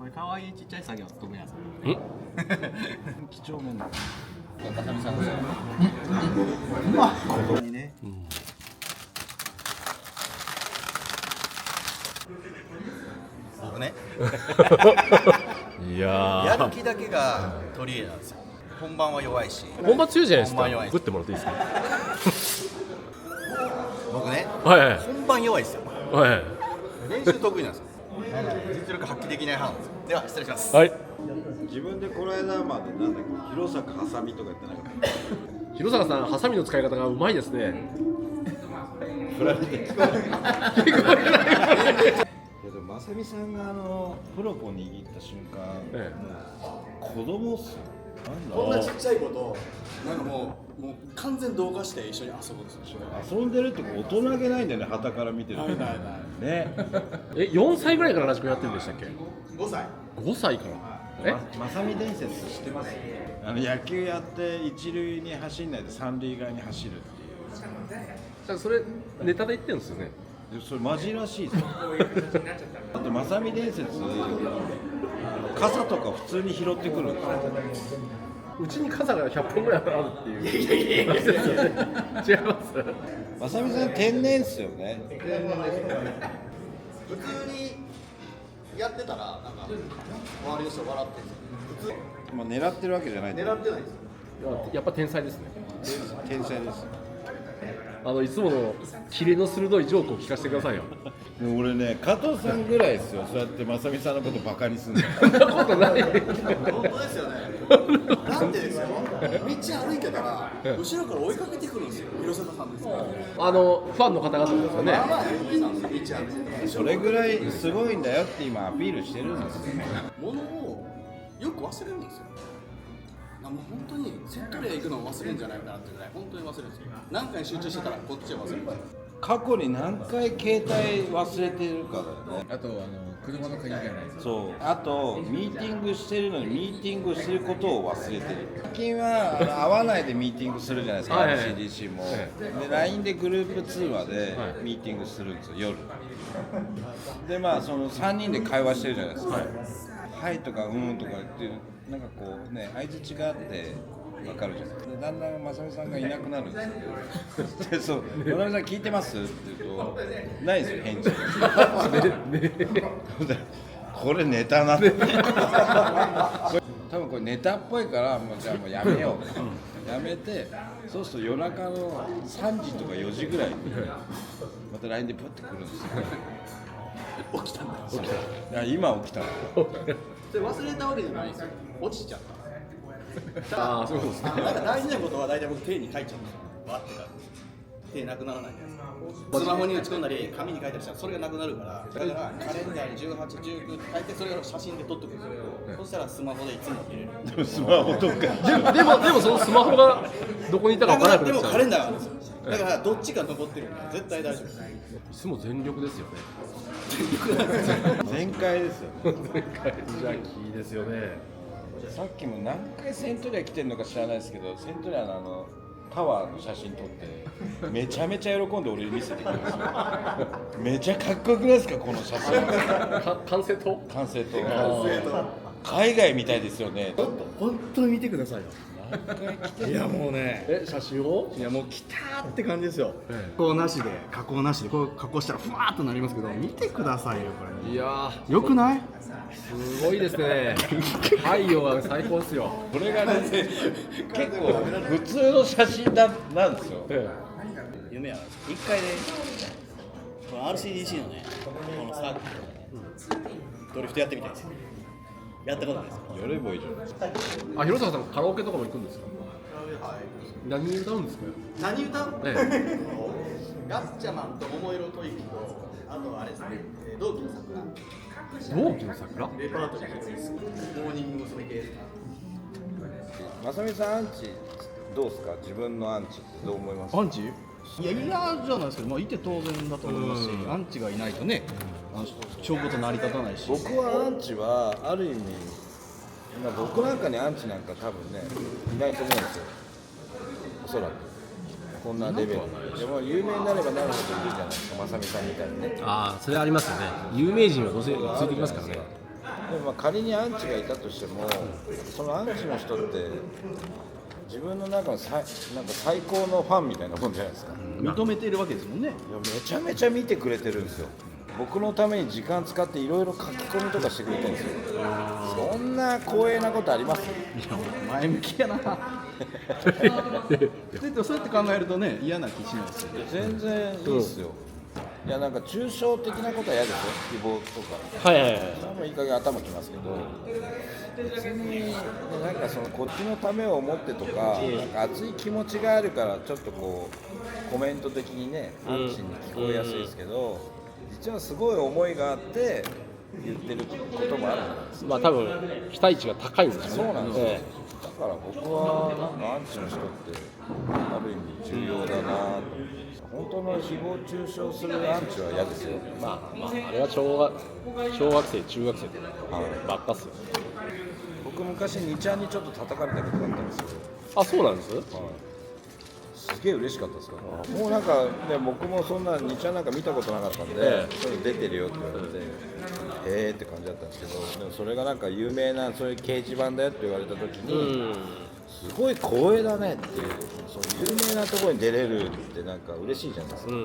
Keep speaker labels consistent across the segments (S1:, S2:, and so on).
S1: れ可愛いちっちゃい作業得意なんですよ。
S2: 几帳面だ。
S1: 高見さんですよ。
S2: 子供にね。
S1: 僕ね、
S3: いや
S1: やる気だけが取り柄なんですよ。本番は弱いし。
S3: 本番強いじゃないですか。
S1: 本番弱い
S3: グってもらっていいですか。
S1: 僕ね、
S3: はいはい
S1: 本番弱いですよ。
S3: はい
S1: 練習得意なんですよ。実力発揮できない派なんですよ。では失礼します。
S3: はい。
S2: 自分でこの間までなんだっけ、広坂はさみとか言ってなかった。
S3: 広坂さんハサミの使い方がうまいですね。
S2: 振られて聞こえないけど、まさみさんがプロポ握った瞬間、
S3: え
S2: もう子供っすよ。
S4: こんなちっちゃい子となんかもう完全同化して一緒に遊ぶんですよ。
S2: 遊んでるって大人げないんだよね、旗から見てると。
S4: ないないない。
S2: ね。
S3: 4歳ぐらいからラジコンやってるんでしたっけ。
S4: 5歳。
S3: 5歳から
S2: まさみ伝説知ってます？野球やって一塁に走んないで三塁側に走るっていう。
S3: それネタで言ってるんですよね。
S2: でそれマジらしいですよ。あとまさみ伝説、傘とか普通に拾ってくるんですよ。
S3: うちに傘が100本ぐらいあるっていう。違います。
S2: まさみさん天然っすよね。
S4: 普通にやってたらなんか周りの人笑ってるんですよ。
S2: まあ狙ってるわけじゃない。
S4: 狙ってないですよ。
S3: やっぱ天才ですね。
S2: 天才です。
S3: いつものキレの鋭いジョークを聞かせてくださいよ。
S2: でも俺ね、加藤さんぐらいですよ。そうやってまさみさんのことバカにするの。
S3: そんなことない。
S4: 本当ですよね。なんでですよ。道歩いてたら後ろから追いかけてくるんですよ。広坂さんですよ。
S3: ファンの方々ですよね。
S4: まあまあ有名なんですよ。道歩いてたら。
S2: それぐらいすごいんだよって今アピールしてるんですよ。
S4: 物をよく忘れるんですよ。もう本当にセントレア行くのを忘れるんじゃないかなっていうぐらい本当に忘れるんですよ。何回集中してたらこっちは忘れるんですよ。
S2: 過去に何回携帯忘れてるかだよね。
S5: あと車の鍵がないです。
S2: そう。あとミーティングしてるのにミーティングしてることを忘れてる。最近は会わないでミーティングするじゃないですか。
S3: はいはい
S2: CDC も。で LINE でグループ通話でミーティングするんですよ、夜。でまあその3人で会話してるじゃないですか。はいとかうんとか言ってなんかこうね相槌があって分かるじゃないですか。でだんだんまさみさんがいなくなるんですよ。でそうまさみさん聞いてますって言うとないですよ返事。これネタなって。多分これネタっぽいからもうじゃあもうやめよう。やめてそうすると夜中の3時とか4時ぐらいにまた LINE でプッてくるんですよ。
S4: 起きたんだ。
S2: 起きた。いや今起きたの。
S4: それ忘れたわけじゃないんですよ。落ちちゃった。
S3: ああ、そういうことですね。
S4: なんか大事なことは大体僕手に書いちゃうんですよ。わってから手なくならないじゃないですか。スマホに打ち込んだり紙に書いたりしたらそれがなくなるからだからカレンダーに18、19って書いてそれを写真で撮ってくるんですよ。そしたらスマホでいつも見れる。
S2: でもスマホとか
S3: でもそのスマホがどこにいたか分からなく
S4: で
S3: なっちゃう。
S4: もカレンダーがあるんですよ。だからどっちか残ってるんで絶対大丈夫です。
S3: いつも全力ですよね。
S2: 全開ですよ。
S3: ジャッキーですよね。
S2: さっきも何回セントリア来てるのか知らないですけどセントリアのタワーの写真撮ってめちゃめちゃ喜んで俺に見せてくれるんですよ。めちゃかっこよくないですかこの写真。
S3: 完成と
S2: 完成と海外みたいですよね。
S4: 本当に見てくださいよ。
S2: 何回来て
S4: いやもうね。
S3: 写真を
S4: いやもう来たーって感じですよ。加工なしで加工なしでこう加工したらふわーっとなりますけど見てくださいよこれ。
S3: いや
S4: よくない？
S3: すごいですね。太陽が最高ですよ。
S2: これがね結構普通の写真なんですよ。
S4: 夢は一回でこの RCDC のねこのサークルドリフトやってみたいですよ。やったことないですよ。
S2: ヨレボイじゃないですか。
S3: 広坂さんカラオケとかも行くんですか。何歌うんですか。
S4: 何歌う？
S3: え
S4: ガッチャマンと桃色吐息とあとあれですね同期の桜
S3: 同期の桜。
S4: レパートリーです。モーニング娘。系ですか。
S2: まさみさんアンチどうですか。自分のアンチってどう思います？
S4: アンチ？いや嫌じゃないですけど、まあいて当然だと思いますし、アンチがいないとね、証拠と成り立たないし。
S2: 僕はアンチはある意味、まあ、僕なんかにアンチなんか多分ねいないと思うんですよ。おそらくこんなレベルでも有名になればなるほどいるじゃないですか。まさみさんみたいにね。
S3: ああ、それありますよね。有名人はどうせついてきますからね。
S2: でもまあ仮にアンチがいたとしても、そのアンチの人って自分の中のなんか最高のファンみたいなもんじゃないですか。
S4: 認めてるわけですもんね。
S2: いやめちゃめちゃ見てくれてるんですよ。僕のために時間使っていろいろ書き込みとかしてくれてるんですよ。そんな光栄なことあります？
S4: 前向きやな。そうやって考えるとね、嫌な気しないですよね。
S2: 全然いいっすよ。いやなんか抽象的なことは嫌ですよ。希望とか。
S3: はいはいはい。
S2: それもいい加減頭きますけど、別になんかそのこっちのためを思ってとか、なんか熱い気持ちがあるからちょっとこうコメント的にねアンチに聞こえやすいですけど、実はすごい思いがあって言ってることもあるじゃないですか。
S3: まあ多分期待値が高いんですよね。
S2: そうなんですよ。だから僕はなんかアンチの人ってある意味重要だなと。本当の誹謗中傷するアンチは嫌ですよ。
S3: まああれは小学生中学生とかばっかっすよ。
S2: 僕昔2ちゃんにちょっと叩かれたことがあったんですよ。
S3: あ、そうなんです。
S2: すげえ嬉しかったですから、もうなんかね、僕もそんな2ちゃんなんか見たことなかったんで、それ出てるよって言われて、へーって感じだったんですけど、でもそれがなんか有名なそういう掲示板だよって言われた時に、すごい光栄だねっていう、そういう有名なところに出れるってなんか嬉しいじゃないですか。だ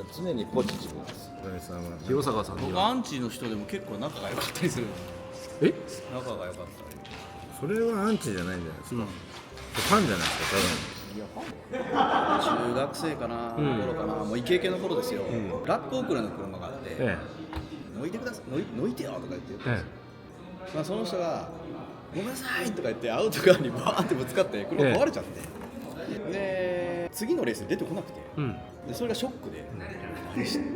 S2: から常にポジティブです。
S3: 清坂さんに
S4: 僕
S3: は
S4: アンチの人でも結構仲が良かったりする。
S3: え？
S4: 仲が良かったり。
S6: それはアンチじゃないんじゃないですか、ファンじゃないですか、
S4: 中学生かな、頃かな、もうイケイケの頃ですよ。ブラックオークラの車があって、乗いてください、乗いてよとか言って、まあその人がごめんなさいとか言ってアウトカーにバーンってぶつかって車壊れちゃって、で次のレースに出てこなくて、でそれがショックで、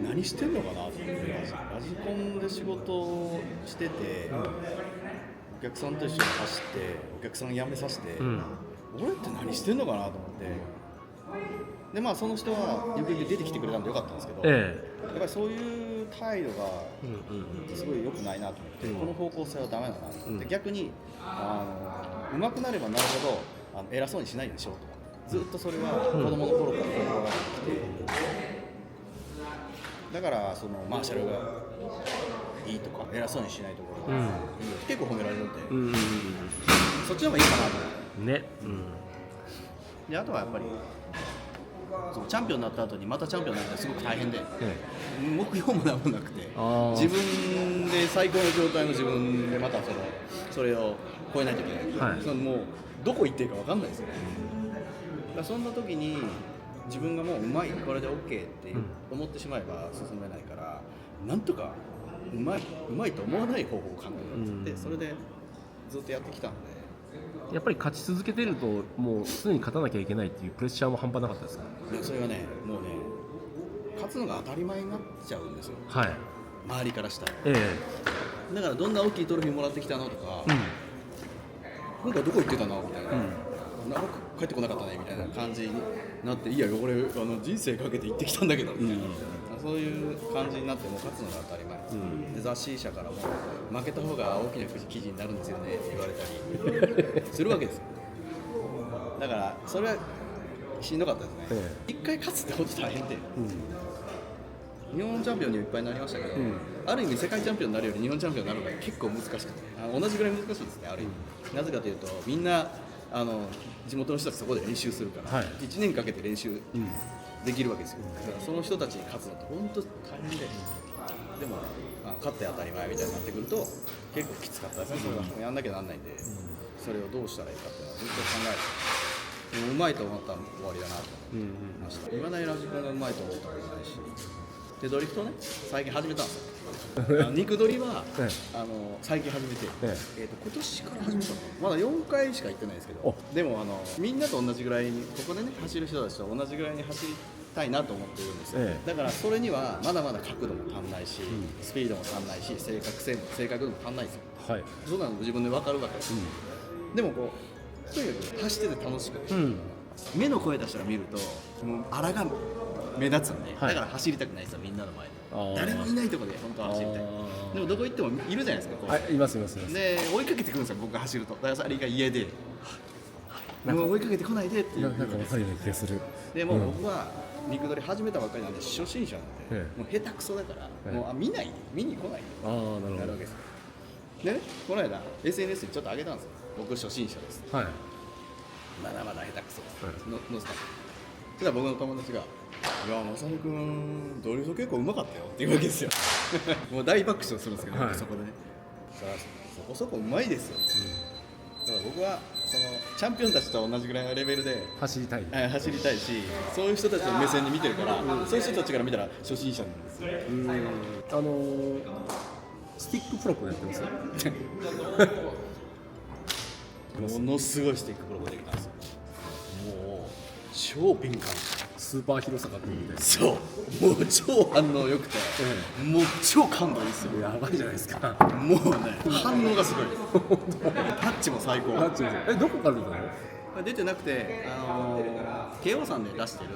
S4: 何してんのかなと思って、ラジコンで仕事をしてて、お客さんと一緒に走ってお客さん辞めさせて、俺って何してんのかなと思って、でまあその人はよく出てきてくれたんでよかったんですけど、やっぱりそういう態度がすごい良くないなと思って、この方向性はダメだなと思って、逆に上手くなればなるほど偉そうにしないようにしようと思って、ずっとそれは子供の頃から心がけてきて、だからそのマーシャルがいいとか偉そうにしないところがいいよって結構褒められるんで、そっちの方がいいかなと思って。
S3: ね。
S4: であとはやっぱりそのチャンピオンになった後にまたチャンピオンになるのすごく大変で、目標もなんもなくて、自分で最高の状態の自分でまたそれを超えないといけない、そのもうどこ行っていいか分かんないですよね。だからそんな時に自分がもううまいこれで OK って思ってしまえば進めないから、なんとかうまいと思わない方法を考えるって、それでずっとやってきたんで。
S3: やっぱり勝ち続けてるともう常に勝たなきゃいけないっていうプレッシャーも半端なかったですか？
S4: それがね、もうね、勝つのが当たり前になっちゃうんですよ、
S3: はい。
S4: 周りからしたら。
S3: え
S4: だからどんな大きいトロフィーもらってきたのとか、今回どこ行ってたのみたいな、なんか帰ってこなかったねみたいな感じになって、いや俺人生かけて行ってきたんだけどみたいな、そういう感じになってもう勝つのが当たり前です、で雑誌社からも負けた方が大きな記事になるんですよねって言われたりするわけですよ。だからそれはしんどかったですね、一回勝つってこと大変で、日本チャンピオンにいっぱいになりましたけど、ある意味世界チャンピオンになるより日本チャンピオンになるのが結構難しくて、同じぐらい難しいですね、ある意味。なぜかというとみんな地元の人たちそこで練習するから、1年かけて練習できるわけですよ。だからその人たちに勝つのって本当大変で、でも勝って当たり前みたいになってくると結構きつかったですね。それはやんなきゃなんないんで、それをどうしたらいいかっていうのはずっと考えて、でもうまいと思ったら終わりだなと思いました。言わないラジコンがうまいと思ったことないし、でドリフトね、最近始めたんですよ。肉ドリは最近始めて、今年から始めたの、まだ4回しか行ってないですけど、でもみんなと同じぐらいに、ここでね走る人たちと同じぐらいに走りたいなと思っているんですよ、だからそれにはまだまだ角度も足んないし、スピードも足んないし、正確度も足んないんですよ、そうなの自分で分かるわけです、でもこうとにかく走ってて楽しくて、目の声出したら見るともう荒が目立つんで、だから走りたくないですよ、みんなの前で。誰もいないところで本当は走りたい。でもどこ行ってもいるじゃないですか、こう
S3: います。
S4: で追いかけてくるんですよ、僕が走ると。だからあれが家でもう追いかけてこないでっていう。
S3: なんか分かるような気がする。
S4: でも僕は肉ドリ始めたばっかりなんで初心者なんで、もう下手くそだから、もう見に来ない
S3: なるほど。
S4: なるわけですよ。でね、この間 SNS にちょっと上げたんですよ。僕初心者です。
S3: はい
S4: まだまだ下手くそです。
S3: はい
S4: の載せた。そしたら僕の友達が、いや、まさるくん、ドリフト結構うまかったよって言うわけですよ。もう大爆笑するんですけど、
S3: はい
S4: そこでね。そこそこうまいですよ。だから僕はそのチャンピオンたちと同じぐらいのレベルで
S3: 走りたい
S4: 走りたいし、そういう人たちの目線で見てるから、そういう人たちから見たら初心者なんですよ。
S3: スティックプロップやってます
S4: ものすごいスティックプロができたんですよ。もう超敏感。
S3: スーパー広坂君みたい
S4: そう、もう超反応良くて、もう超感度いいですよ。
S3: なやばいじゃないですか
S4: もうね、反応がすごい。タッチも最高。
S3: どこから出たの
S4: 出てなくて、慶応さんで出してる、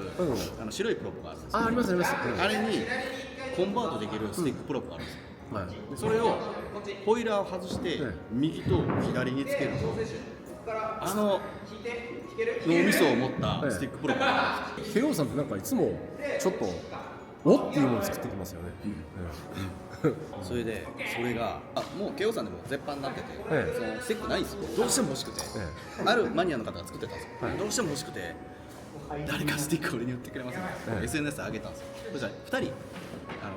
S4: 白いプロップがあるんですよ。
S3: ありますあります、
S4: あれにコンバートできるスティックプロップがあるんですよ。
S3: はい
S4: でそれをホイーラーを外して右と左につけると、脳みそを持ったスティックプロップがあるんですよ。
S3: 慶応さんってなんかいつもちょっとおっていうものを作ってきますよね、
S4: それで、それが、もう慶応さんでも絶版になってて、
S3: ええ
S4: そのスティックないんですよ。どうしても欲しくて、あるマニアの方が作ってたんですよ。
S3: はい
S4: どうしても欲しくて、誰かスティック俺に売ってくれませんか、
S3: ええ
S4: SNS で上げたんですよ。そしたら2人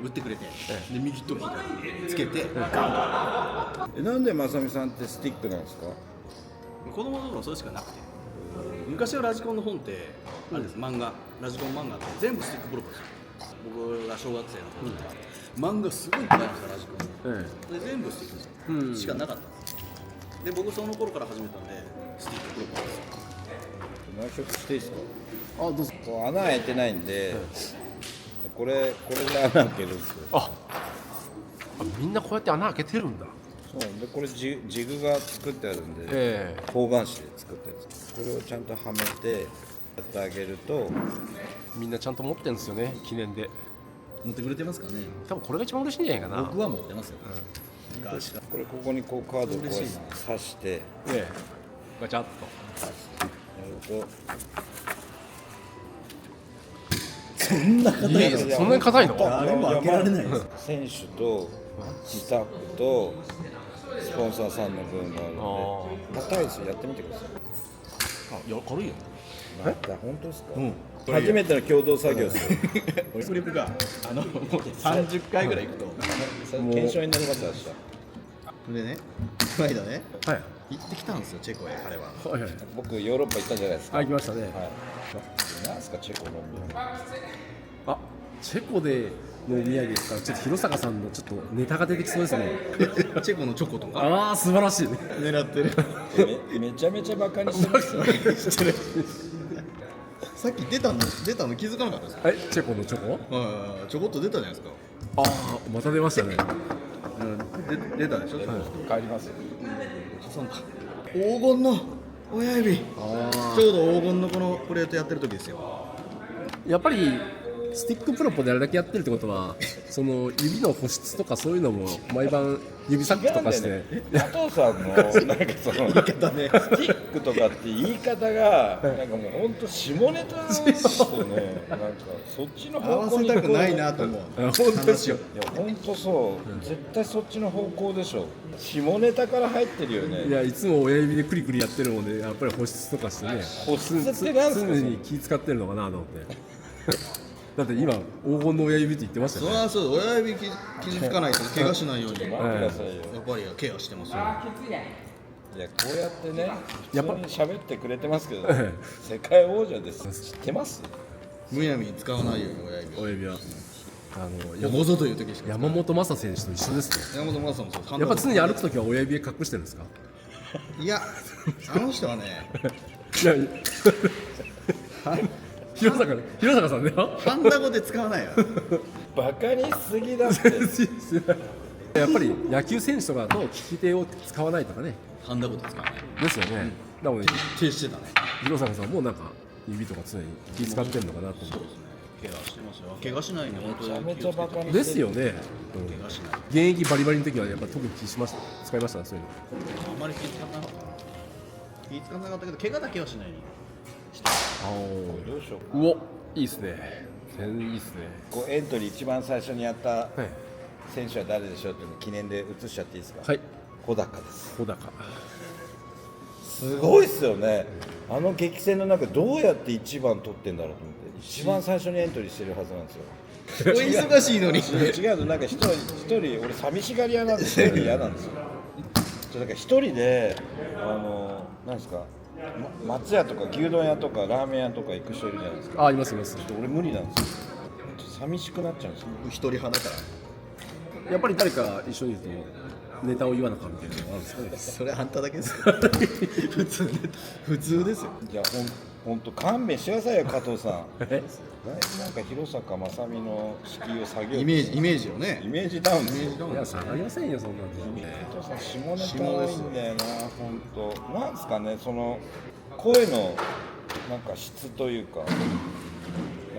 S4: 売ってくれて、で右と左つけて、
S2: なんでまさみさんってスティックなんですか？
S4: 子供の頃それしかなくて、昔のラジコンの本ってあれです、漫画、ラジコン漫画って全部スティックプロップですよ。僕が小学生の時って漫画すごいいっぱいあるんですよ、ラジコン。で全部スティックですよ、しかなかったんですよ。で僕その頃から始めたんでスティックプロップですよ。
S2: 内職していいですか？
S3: あどうぞ
S2: こう穴開いてないんで、これで穴開けるんですよ。
S3: あみんなこうやって穴開けてるんだ
S2: そうでこれジグが作ってあるんで、
S3: え
S2: 方眼紙で作ってるんです。これをちゃんとはめてやってあげると、
S3: みんなちゃんと持ってるんですよね記念で
S4: 持ってくれてますかね。
S3: 多分これが一番嬉しいんじゃないかな
S4: 僕は持ってますよ、昔から
S2: これここにこうカードをこう
S4: 嬉しい
S2: 刺してや
S3: ええガチャッと
S2: ると、
S4: そんな硬いの
S3: いやそんなに硬いの
S4: 誰も開けられないです。
S2: 選手とスタッフとスポンサーさんの分があるので硬いですよ。やってみてください。
S4: 軽いよね。
S2: また本当ですか？初めての共同作業ですよ。
S4: フリップがもう30回ぐらい行くと、
S2: 検証になります明日。
S4: でね、この間ね、
S3: はい
S4: 行ってきたんですよ、チェコへ、彼は。
S3: はいはい
S2: 僕ヨーロッパ行ったじゃないですか。
S3: あ行きましたね、
S2: はい。なんですかチェコの
S3: あチェコでのお土産ですからちょっと広坂さんのちょっとネタが出てきそうですね
S4: チェコのチョコとか
S3: ああ素晴らしいね
S4: 狙ってる。
S2: めちゃめちゃバカにしてますよ。
S4: さっき出たの気づかなかったですか？
S3: はいチェコのチョコ
S4: ちょこっと出たじゃないですか。
S3: ああまた出ましたね
S4: 出たでしょ。
S2: 帰りますよ。
S4: 挟んだ。黄金の親指。ちょうど黄金のこのプレートやってる時ですよ。
S3: やっぱりスティックプロップであれだけやってるってことはその指の保湿とかそういうのも毎晩指サックとかして
S2: 加藤さんのなんかその言い方ね、スティックとかって言い方がなんかもう本当下ネタですよね。なんかそっちの
S4: 合
S2: 方向に
S4: わせたくないなと思う。
S3: 本当ですよ
S2: いや本当そう、絶対そっちの方向でしょ。下ネタから入ってるよね。
S3: いやいつも親指でクリクリやってるもんでやっぱり保湿とかしてね
S2: 保湿ってなんすか？
S3: 常に気使ってるのかなと思ってだって今黄金の親指って言ってましたよね
S4: そりゃそう、親指傷つかないと怪我しないように。やっ
S2: 待ってくださいよ。
S4: ぱりケアしてますよ。
S2: いやこうやってね普通に喋ってくれてますけど、
S3: え
S2: 世界王者です。知ってます？
S4: むやみに使わないように親指を。
S3: 親指は
S4: ここぞという時しか。
S3: 山本昌選手と一緒ですね
S4: 山本昌もそう。
S3: やっぱ常に歩くときは親指隠してるんですか
S4: いや、あの人はね、
S3: いや広坂さんね
S4: ハンダ語で使わないよ。
S2: バカにしすぎだって。
S3: やっぱり野球選手とかと利き手を使わないとかね
S4: ハンダ語で使わない。
S3: ですよね、なので
S4: 手してたね。
S3: 広坂さんもなんか指とか常に気使ってるのかなと思
S4: 怪我してますよ。怪我しないように本当に
S2: めちゃめちゃバカに
S3: うですよね、
S4: 怪我しない。
S3: 現役バリバリの時はやっぱ特に使いましたねそういうの
S4: あんまり気使ってなかった。気使ってなかったけど、怪我だけはしないように。
S2: どうしようか。
S3: うおいいっすね全然いいっすね
S2: こうエントリー一番最初にやった
S3: はい
S2: 選手は誰でしょうっていうのを記念で写しちゃっていいですか？
S3: はい
S2: 穂高です。
S3: 小高。
S2: すごいっすよね。あの激戦の中どうやって1番取ってんだろうと思って、一番最初にエントリーしてるはずなんですよ。
S4: お忙しいのに
S2: 違うの、なんか一人俺寂しがり屋なんですよ。嫌なんですよ。だから一人でなんですか、松屋とか牛丼屋とかラーメン屋とか行く人いるじゃないですか。
S3: あ、いますいます。
S2: 俺無理なんですよ。寂しくなっちゃうんですよ。
S4: 一人派だから
S3: やっぱり誰か一緒にいるとネタを言わなかったみたいなのがあるんですかね。
S4: それあんただけですよ普通ですよ。
S2: いやほんと勘弁してくださいよ、加藤さん。なんか弘坂正美の敷居を下げよう。
S4: イメージをね。
S2: イメージダウンですよ。
S3: いや、下がりませんよ、そんなんで。
S2: 加藤さん下ネタ多いんだよな、本当。なんですかね、その声のなんか質というか、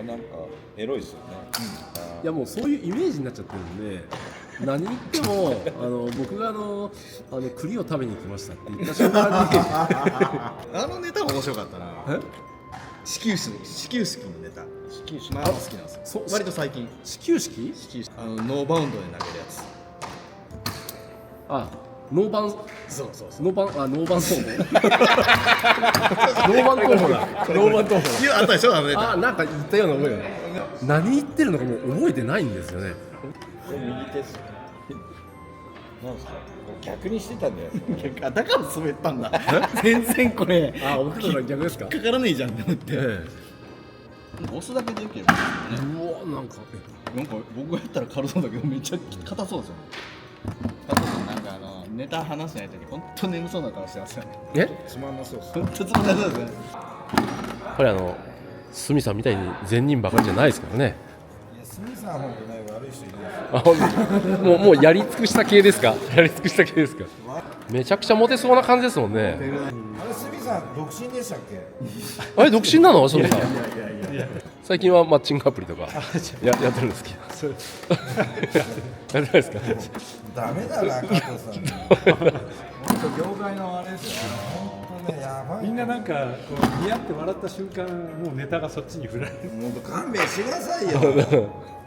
S2: なんかエロいですよね。
S3: いや、もうそういうイメージになっちゃってるんで、何言っても僕が栗を食べに行きましたって言った瞬間に
S4: あのネタも面白かったな。始球式のネタ。
S2: 始球式。
S4: まあ好きなんですよ。割と最近。
S3: 始球式？
S4: ノーバウンドで投げるやつ。
S3: あ、ノーバン、
S4: そう
S3: ノーバン候補ノーバン候補だ。ノーバン候補
S4: いや、あったでしょ、あのネタ。
S3: あ、なんか言ったような覚えが。何言ってるのかもう覚えてないんですよね。
S2: これ右手です。なんですか。逆にしてたんじゃないですか。
S4: だから滑ったんだ。全然これ。
S3: あ、思ってたのは逆ですか。
S4: かからねえじゃんって思って。押すだけでいける。
S3: うわ、なんか
S4: 僕がやったら軽そうだけどめっちゃ硬そうですよね。加藤さんなんかネタ話しないとき本当眠そうな顔してますよね。
S3: え？
S2: つまんなそうです。
S4: 本当つまんなそうですね。
S3: やっぱり鷲見さんみたいに善人ばかりじゃないですからね。
S2: 鷲見さん本当ね、悪い人いるんですよ。
S3: あ、ほんともうやり尽くした系ですか。やり尽くした系ですか。めちゃくちゃモテそうな感じですもんね。
S2: あれ鷲見さん独身でしたっけ？
S3: あれ独身なの？そのさん。最近はマッチングアプリとかやってるんですけど。やってないですか。
S2: ダメだな、加藤さん。本当業界のあれですよ。本当ね、やばい。
S7: みんななんかこう似合って笑った瞬間もうネタがそっちに振られる。
S2: 本当勘弁してくださいよ。